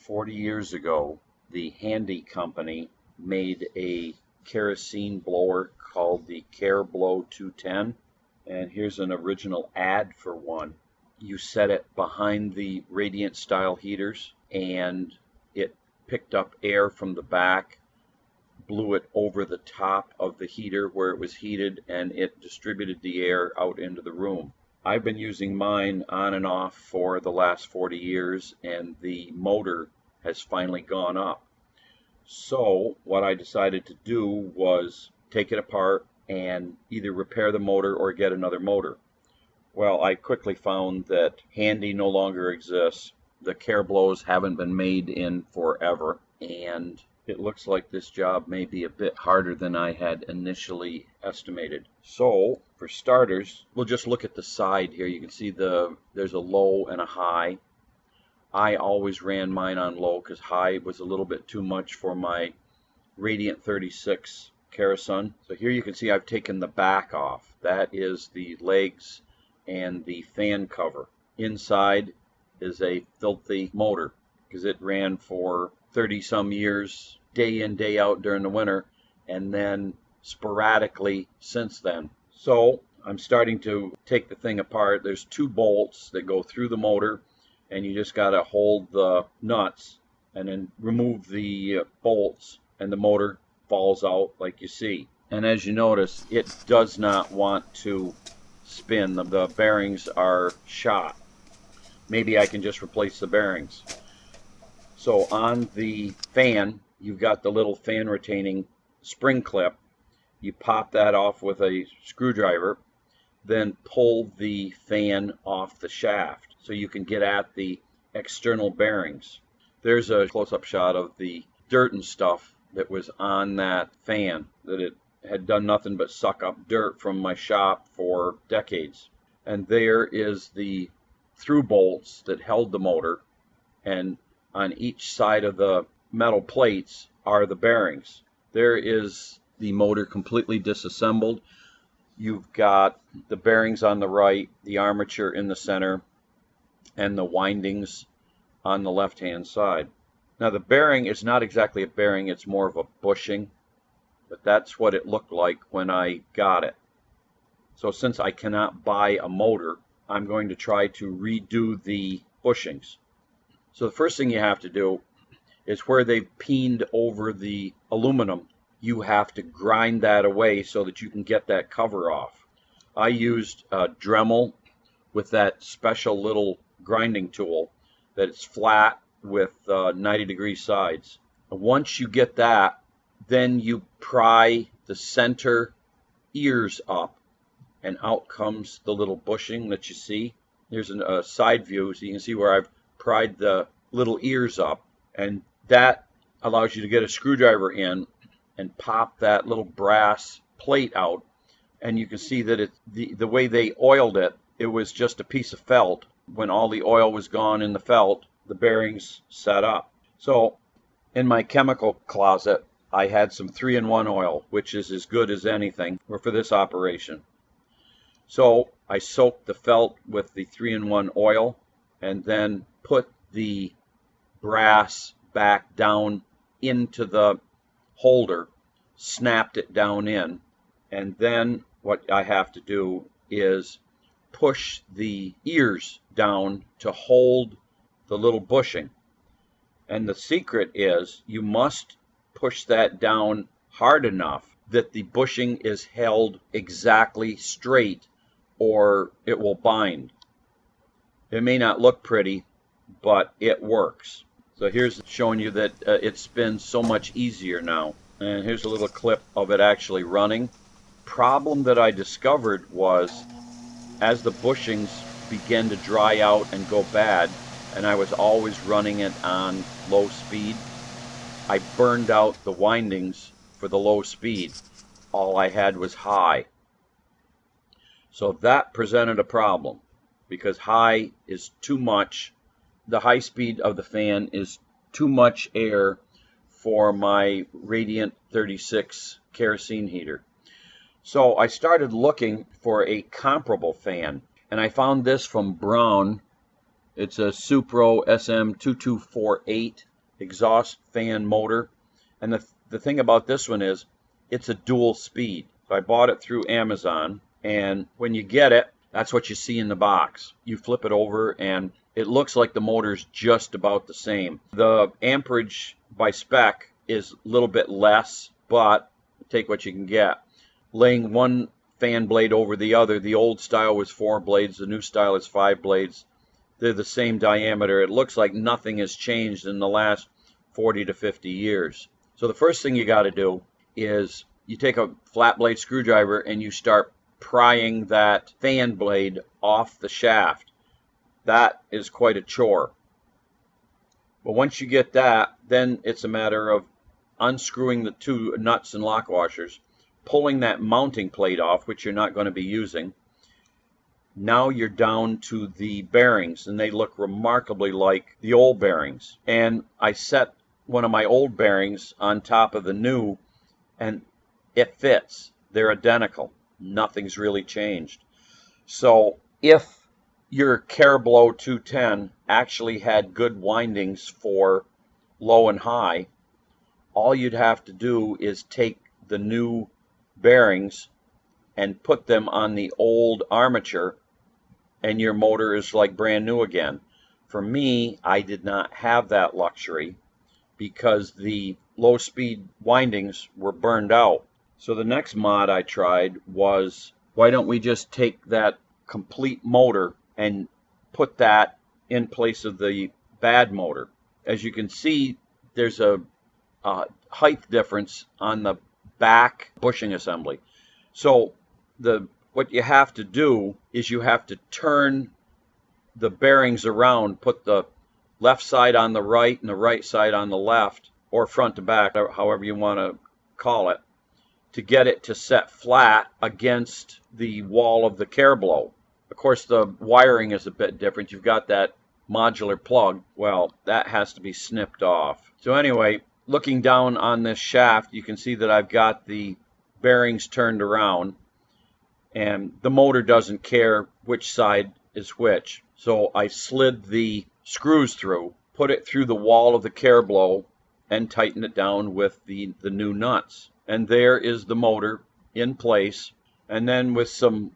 40 years ago, the Handy company made a kerosene blower called the Ker-Blo 210, and here's an original ad for one. You set it behind the radiant style heaters and it picked up air from the back, blew it over the top of the heater where it was heated, and it distributed the air out into the room. I've been using mine on and off for the last 40 years, and the motor has finally gone up. So what I decided to do was take it apart and either repair the motor or get another motor. Well, I quickly found that Handy no longer exists. The Ker-Blos haven't been made in forever, and it looks like this job may be a bit harder than I had initially estimated. So, for starters, we'll just look at the side here. You can see there's a low and a high. I always ran mine on low because high was a little bit too much for my Radiant 36 Kerosene. So here you can see I've taken the back off. That is the legs and the fan cover. Inside is a filthy motor because it ran for 30 some years, day in, day out during the winter, and then sporadically since then. So I'm starting to take the thing apart. There's two bolts that go through the motor, and you just got to hold the nuts and then remove the bolts, and the motor falls out like you see. And as you notice, it does not want to spin. The bearings are shot. Maybe I can just replace the bearings. So on the fan, you've got the little fan retaining spring clip. You pop that off with a screwdriver, then pull the fan off the shaft so you can get at the external bearings. There's a close-up shot of the dirt and stuff that was on that fan, that it had done nothing but suck up dirt from my shop for decades. And there is the through bolts that held the motor, and on each side of the metal plates are the bearings. There is the motor completely disassembled. You've got the bearings on the right, the armature in the center, and the windings on the left-hand side. Now the bearing is not exactly a bearing, it's more of a bushing, but that's what it looked like when I got it. So since I cannot buy a motor, I'm going to try to redo the bushings. So the first thing you have to do is where they've peened over the aluminum, you have to grind that away so that you can get that cover off. I used a Dremel with that special little grinding tool that is flat with 90-degree sides. And once you get that, then you pry the center ears up, and out comes the little bushing that you see. There's a side view, so you can see where I've pried the little ears up, and that allows you to get a screwdriver in and pop that little brass plate out, and you can see that the way they oiled it, it was just a piece of felt. When all the oil was gone in the felt, the bearings set up. So in my chemical closet, I had some 3-in-1 oil, which is as good as anything for this operation. So I soaked the felt with the 3-in-1 oil and then put the brass back down into the holder, snapped it down in, and then what I have to do is push the ears down to hold the little bushing. And the secret is you must push that down hard enough that the bushing is held exactly straight, or it will bind. It may not look pretty, but it works. So here's showing you that it spins so much easier now. And here's a little clip of it actually running. Problem that I discovered was as the bushings began to dry out and go bad, and I was always running it on low speed, I burned out the windings for the low speed. All I had was high. So that presented a problem because high is too much. The high speed of the fan is too much air for my Radiant 36 kerosene heater. So I started looking for a comparable fan, and I found this from Brown. It's a Supro SM2248. exhaust fan motor. And the thing about this one is it's a dual speed. So I bought it through Amazon, and when you get it, that's what you see in the box. You flip it over and it looks like the motor's just about the same. The amperage by spec is a little bit less, but take what you can get. Laying one fan blade over the other, the old style was 4 blades, the new style is 5 blades. They're the same diameter. It looks like nothing has changed in the last 40 to 50 years. So the first thing you got to do is you take a flat blade screwdriver and you start prying that fan blade off the shaft. That is quite a chore. But once you get that, then it's a matter of unscrewing the 2 nuts and lock washers, pulling that mounting plate off, which you're not going to be using. Now you're down to the bearings, and they look remarkably like the old bearings. And I set one of my old bearings on top of the new, and it fits. They're identical. Nothing's really changed. So if your Ker-Blo 210 actually had good windings for low and high, all you'd have to do is take the new bearings and put them on the old armature, and your motor is like brand new again. For me, I did not have that luxury because the low speed windings were burned out. So the next mod I tried was, why don't we just take that complete motor and put that in place of the bad motor? As you can see, there's a height difference on the back bushing assembly. So what you have to do is you have to turn the bearings around, put the left side on the right and the right side on the left, or front to back, however you want to call it, to get it to set flat against the wall of the Ker-Blo. Of course, the wiring is a bit different. You've got that modular plug. Well, that has to be snipped off. So anyway, looking down on this shaft, you can see that I've got the bearings turned around, and the motor doesn't care which side is which. So I slid the screws through, put it through the wall of the Ker-Blo, and tighten it down with the new nuts. And there is the motor in place. And then with some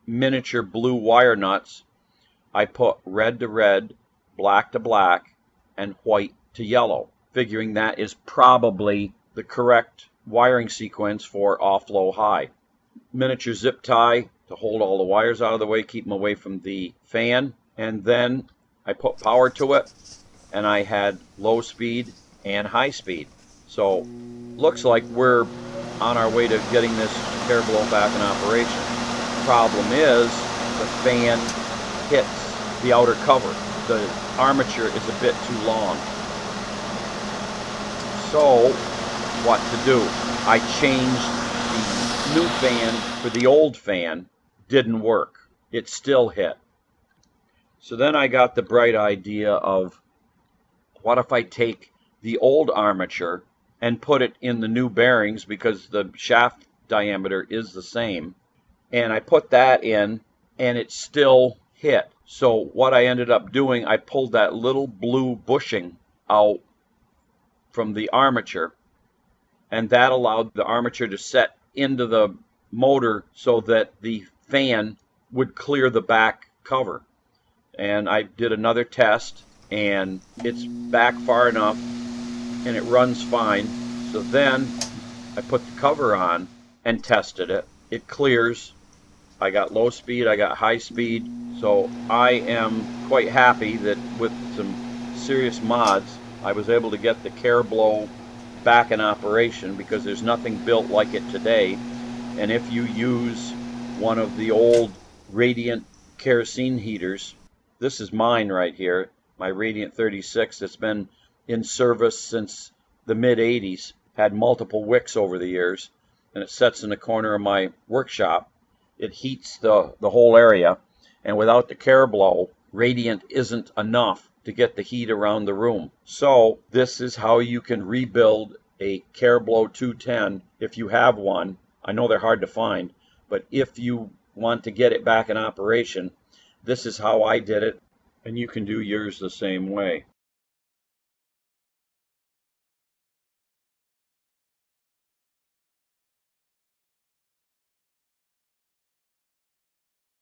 miniature blue wire nuts, I put red to red, black to black, and white to yellow, figuring that is probably the correct wiring sequence for off, low, high. Miniature zip tie to hold all the wires out of the way, keep them away from the fan. And then I put power to it, and I had low speed and high speed. So looks like we're on our way to getting this Ker-Blo back in operation. Problem is the fan hits the outer cover. The armature is a bit too long. So what to do? I changed the new fan for the old fan. Didn't work. It still hit. So then I got the bright idea of, what if I take the old armature and put it in the new bearings, because the shaft diameter is the same, and I put that in and it still hit. So what I ended up doing, I pulled that little blue bushing out from the armature, and that allowed the armature to set into the motor so that the fan would clear the back cover. And I did another test, and it's back far enough and it runs fine. So then I put the cover on and tested it. It clears. I got low speed, I got high speed. So I am quite happy that with some serious mods, I was able to get the Ker-Blo back in operation, because there's nothing built like it today. And if you use one of the old Radiant kerosene heaters, this is mine right here, my Radiant 36 that's been in service since the mid-80s, had multiple wicks over the years, and it sits in the corner of my workshop. It heats the whole area, and without the Ker-Blo, Radiant isn't enough to get the heat around the room. So this is how you can rebuild a Ker-Blo 210 if you have one. I know they're hard to find, but if you want to get it back in operation, this is how I did it, and you can do yours the same way.